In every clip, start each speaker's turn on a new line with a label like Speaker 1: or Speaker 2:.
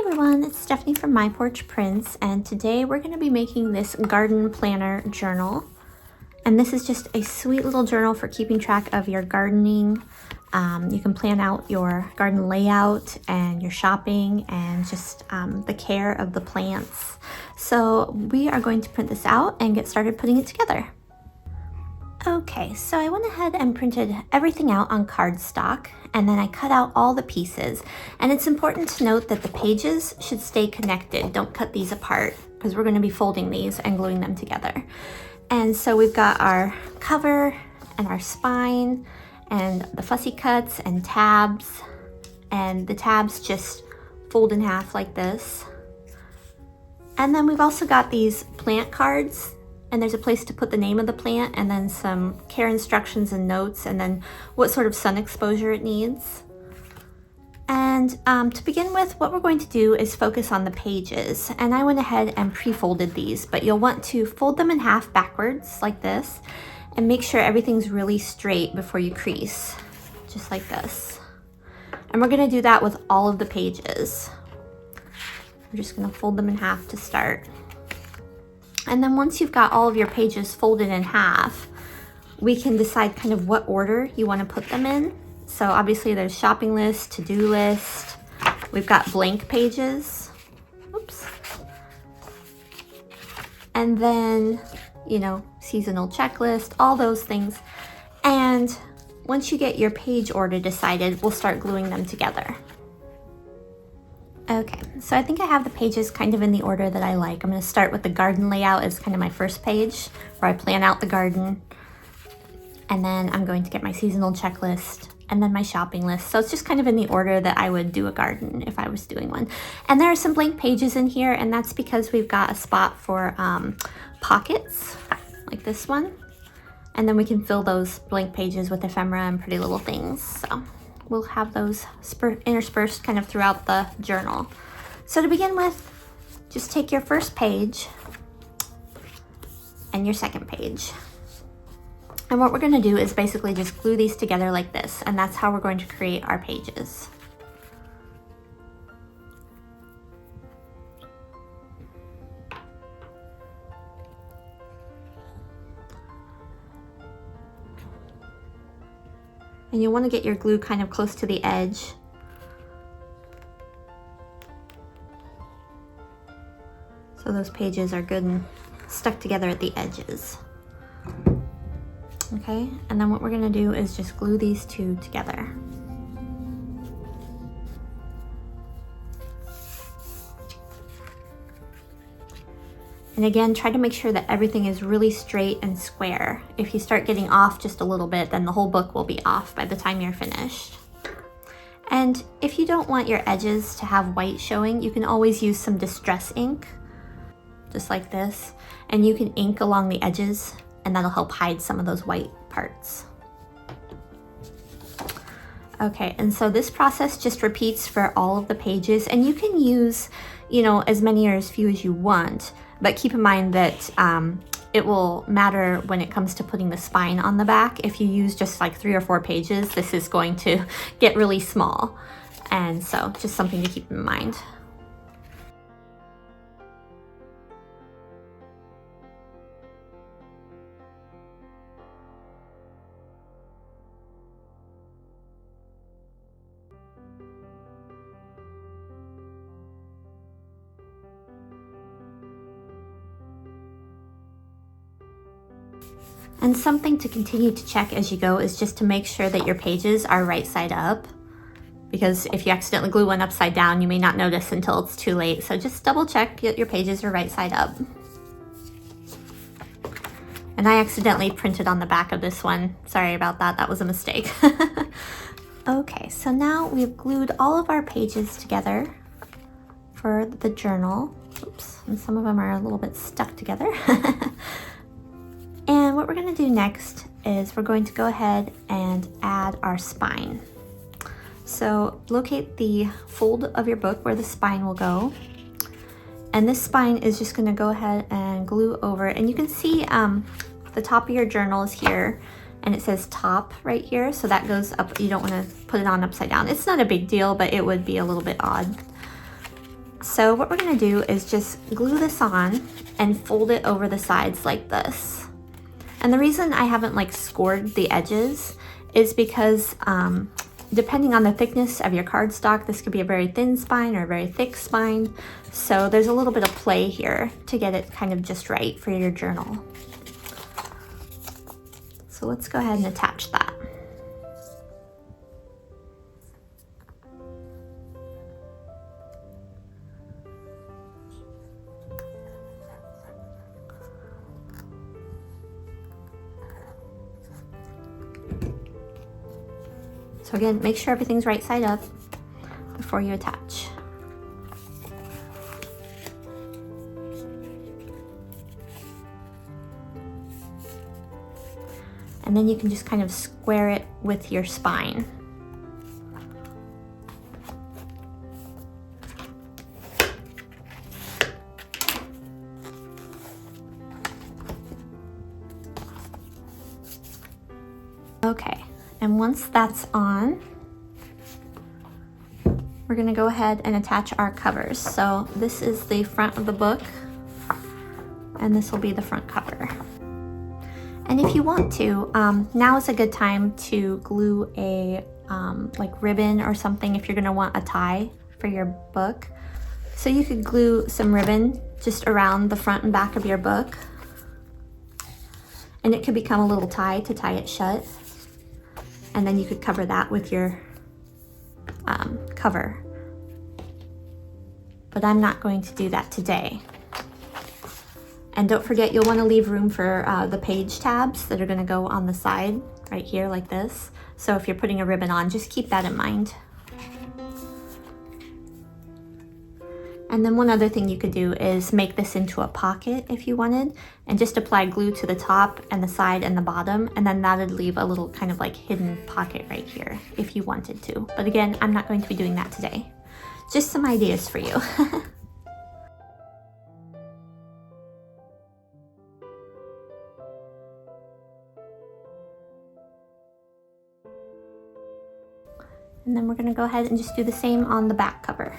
Speaker 1: everyone, it's Stephanie from My Porch Prints, and today we're going to be making this garden planner journal. And this is just a sweet little journal for keeping track of your gardening. You can plan out your garden layout and your shopping and just the care of the plants. So we are going to print this out and get started putting it together. Okay, so I went ahead and printed everything out on cardstock, and then I cut out all the pieces. And it's important to note that the pages should stay connected. Don't cut these apart because we're going to be folding these and gluing them together. And so we've got our cover and our spine and the fussy cuts and tabs. And the tabs just fold in half like this. And then we've also got these plant cards. And there's a place to put the name of the plant and then some care instructions and notes and then what sort of sun exposure it needs. And to begin with, what we're going to do is focus on the pages. And I went ahead and pre-folded these, but you'll want to fold them in half backwards like this and make sure everything's really straight before you crease, just like this. And we're gonna do that with all of the pages. We're just gonna fold them in half to start. And then once you've got all of your pages folded in half, we can decide kind of what order you want to put them in. So obviously there's shopping list, to-do list. We've got blank pages. Oops. And then, you know, seasonal checklist, all those things. And once you get your page order decided, we'll start gluing them together. Okay, so I think I have the pages kind of in the order that I like. I'm going to start with the garden layout as kind of my first page where I plan out the garden. And then I'm going to get my seasonal checklist and then my shopping list. So it's just kind of in the order that I would do a garden if I was doing one. And there are some blank pages in here, and that's because we've got a spot for pockets like this one. And then we can fill those blank pages with ephemera and pretty little things. So we'll have those interspersed kind of throughout the journal. So to begin with, just take your first page and your second page. And what we're going to do is basically just glue these together like this, and that's how we're going to create our pages. And you want to get your glue kind of close to the edge. So those pages are good and stuck together at the edges. Okay, and then what we're going to do is just glue these two together. And again, try to make sure that everything is really straight and square. If you start getting off just a little bit, then the whole book will be off by the time you're finished. And if you don't want your edges to have white showing, you can always use some distress ink, just like this. And you can ink along the edges, and that'll help hide some of those white parts. Okay, and so this process just repeats for all of the pages, and you can use, you know, as many or as few as you want. But keep in mind that it will matter when it comes to putting the spine on the back. If you use just like 3 or 4 pages, this is going to get really small. And so just something to keep in mind. And something to continue to check as you go is just to make sure that your pages are right side up, because if you accidentally glue one upside down, you may not notice until it's too late. So just double check that your pages are right side up. And I accidentally printed on the back of this one. Sorry about that, that was a mistake. Okay, so now we've glued all of our pages together for the journal. Oops, and some of them are a little bit stuck together. And what we're going to do next is we're going to go ahead and add our spine. So locate the fold of your book where the spine will go. And this spine is just going to go ahead and glue over. And you can see the top of your journal is here, and it says top right here. So that goes up. You don't want to put it on upside down. It's not a big deal, but it would be a little bit odd. So what we're gonna do is just glue this on and fold it over the sides like this. And the reason I haven't like scored the edges is because depending on the thickness of your cardstock, this could be a very thin spine or a very thick spine. So there's a little bit of play here to get it kind of just right for your journal. So let's go ahead and attach that. So again, make sure everything's right side up before you attach. And then you can just kind of square it with your spine. Okay, and once that's on, we're gonna go ahead and attach our covers. So this is the front of the book, and this will be the front cover. And if you want to, now is a good time to glue a like ribbon or something if you're gonna want a tie for your book. So you could glue some ribbon just around the front and back of your book. And it could become a little tie to tie it shut. And then you could cover that with your cover. But I'm not going to do that today. And don't forget, you'll want to leave room for the page tabs that are going to go on the side right here like this. So if you're putting a ribbon on, just keep that in mind. And then one other thing you could do is make this into a pocket if you wanted, and just apply glue to the top and the side and the bottom, and then that would leave a little kind of like hidden pocket right here if you wanted to. But again, I'm not going to be doing that today. Just some ideas for you. And then we're going to go ahead and just do the same on the back cover.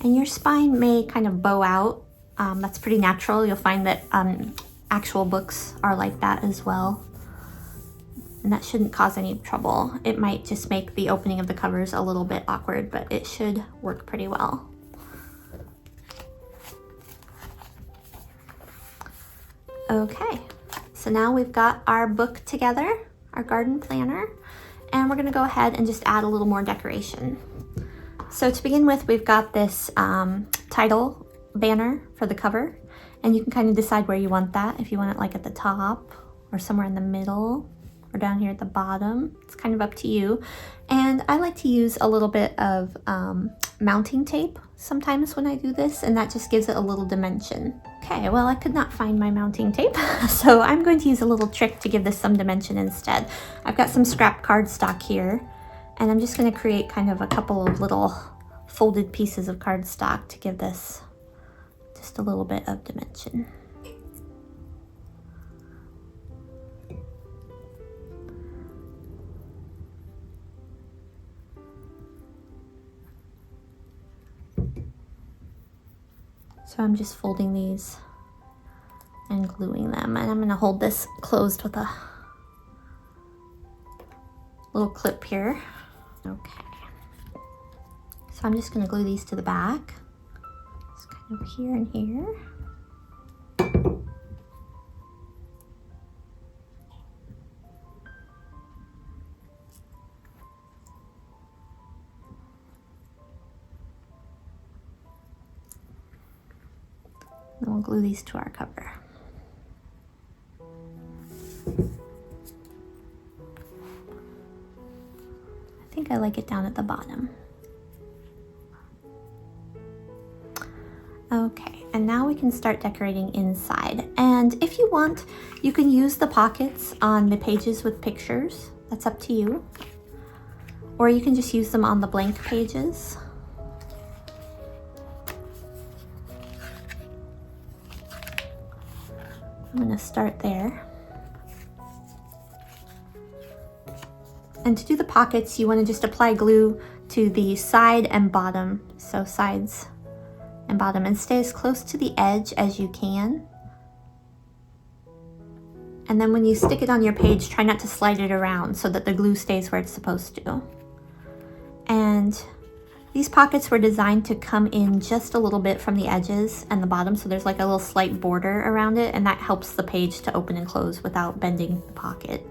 Speaker 1: And your spine may kind of bow out. That's pretty natural. You'll find that actual books are like that as well. And that shouldn't cause any trouble. It might just make the opening of the covers a little bit awkward, but it should work pretty well. Okay, so now we've got our book together, our garden planner, and we're gonna go ahead and just add a little more decoration. So to begin with, we've got this title banner for the cover, and you can kind of decide where you want that, if you want it like at the top or somewhere in the middle or down here at the bottom. It's kind of up to you. And I like to use a little bit of mounting tape sometimes when I do this, and that just gives it a little dimension. Okay, well, I could not find my mounting tape, so I'm going to use a little trick to give this some dimension instead. I've got some scrap cardstock here, and I'm just going to create kind of a couple of little folded pieces of cardstock to give this just a little bit of dimension. So I'm just folding these and gluing them, and I'm going to hold this closed with a little clip here. Okay, so I'm just going to glue these to the back. It's kind of here and here. Then we'll glue these to our cover. I think I like it down at the bottom. Okay, and now we can start decorating inside. And if you want, you can use the pockets on the pages with pictures. That's up to you. Or you can just use them on the blank pages. I'm going to start there. And to do the pockets, you want to just apply glue to the side and bottom. So sides and bottom, and stay as close to the edge as you can. And then when you stick it on your page, try not to slide it around so that the glue stays where it's supposed to. And these pockets were designed to come in just a little bit from the edges and the bottom, so there's like a little slight border around it, and that helps the page to open and close without bending the pocket.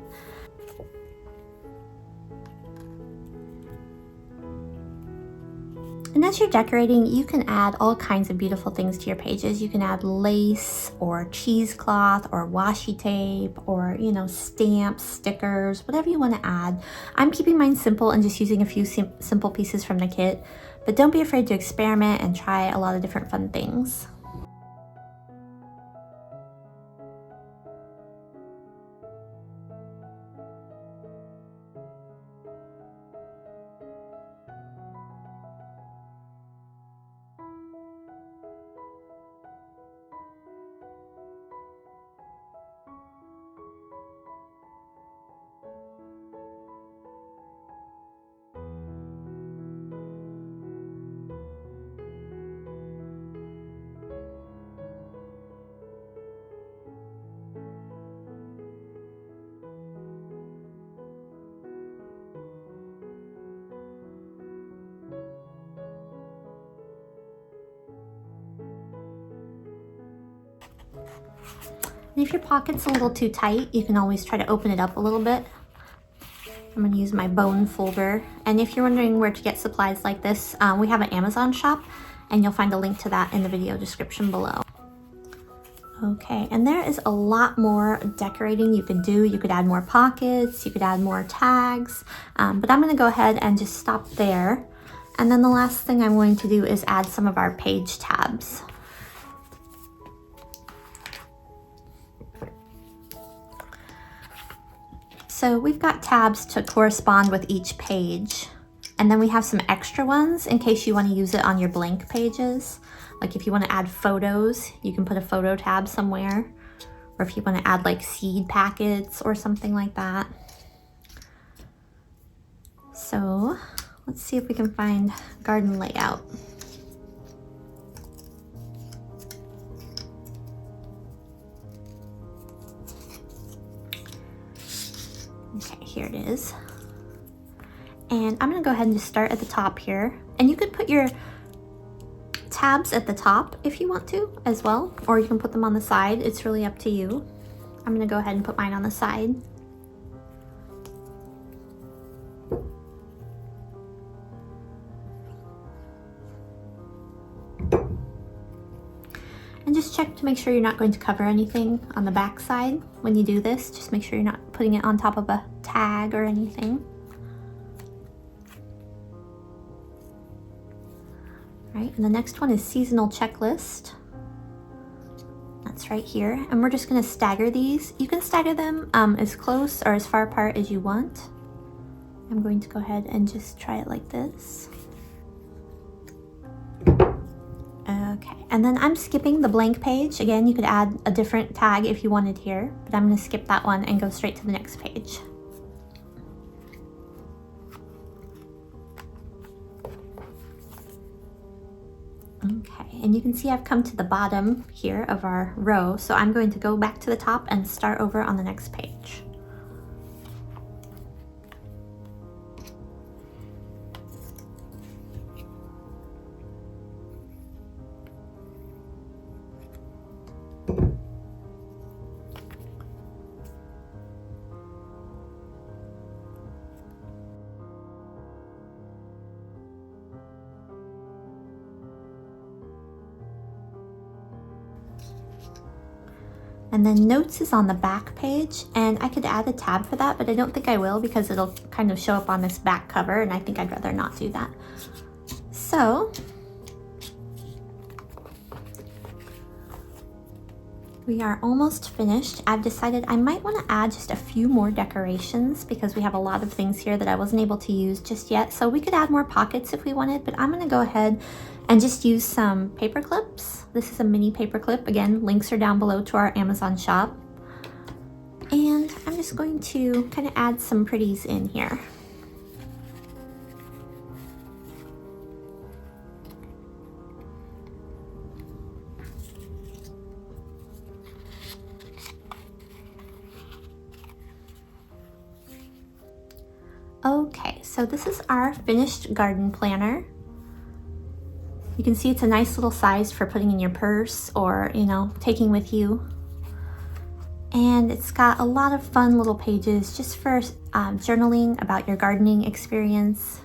Speaker 1: And as you're decorating, you can add all kinds of beautiful things to your pages. You can add lace or cheesecloth or washi tape or, you know, stamps, stickers, whatever you want to add. I'm keeping mine simple and just using a few simple pieces from the kit, but don't be afraid to experiment and try a lot of different fun things. And if your pocket's a little too tight, you can always try to open it up a little bit. I'm going to use my bone folder. And if you're wondering where to get supplies like this, we have an Amazon shop, and you'll find a link to that in the video description below. Okay, and there is a lot more decorating you can do. You could add more pockets, you could add more tags, but I'm going to go ahead and just stop there. And then the last thing I'm going to do is add some of our page tabs. So we've got tabs to correspond with each page, and then we have some extra ones in case you want to use it on your blank pages. Like if you want to add photos, you can put a photo tab somewhere, or if you want to add like seed packets or something like that. So let's see if we can find garden layout. Okay, here it is. And I'm gonna go ahead and just start at the top here. And you could put your tabs at the top if you want to as well, or you can put them on the side. It's really up to you. I'm gonna go ahead and put mine on the side. And just check to make sure you're not going to cover anything on the back side when you do this. Just make sure you're not putting it on top of a tag or anything. All right, and the next one is seasonal checklist. That's right here. And we're just gonna stagger these. You can stagger them as close or as far apart as you want. I'm going to go ahead and just try it like this. Okay, and then I'm skipping the blank page. Again, you could add a different tag if you wanted here, but I'm gonna skip that one and go straight to the next page. Okay, and you can see I've come to the bottom here of our row, so I'm going to go back to the top and start over on the next page. And then notes is on the back page, and I could add a tab for that, but I don't think I will because it'll kind of show up on this back cover, and I think I'd rather not do that. So we are almost finished. I've decided I might want to add just a few more decorations because we have a lot of things here that I wasn't able to use just yet. So we could add more pockets if we wanted, but I'm going to go ahead and just use some paper clips. This is a mini paper clip. Again, links are down below to our Amazon shop. And I'm just going to kind of add some pretties in here. Okay, so this is our finished garden planner. You can see it's a nice little size for putting in your purse or, you know, taking with you. And it's got a lot of fun little pages just for journaling about your gardening experience.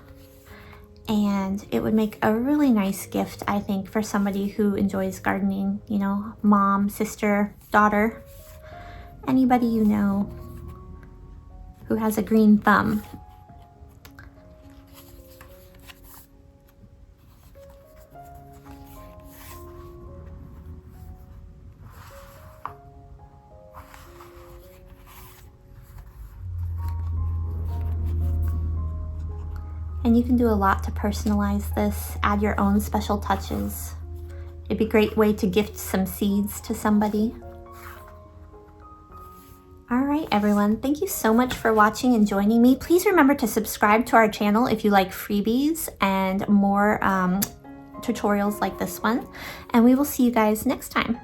Speaker 1: And it would make a really nice gift, I think, for somebody who enjoys gardening, you know, mom, sister, daughter, anybody you know who has a green thumb. And you can do a lot to personalize this, add your own special touches. It'd be a great way to gift some seeds to somebody. All right, everyone, thank you so much for watching and joining me. Please remember to subscribe to our channel if you like freebies and more tutorials like this one. And we will see you guys next time.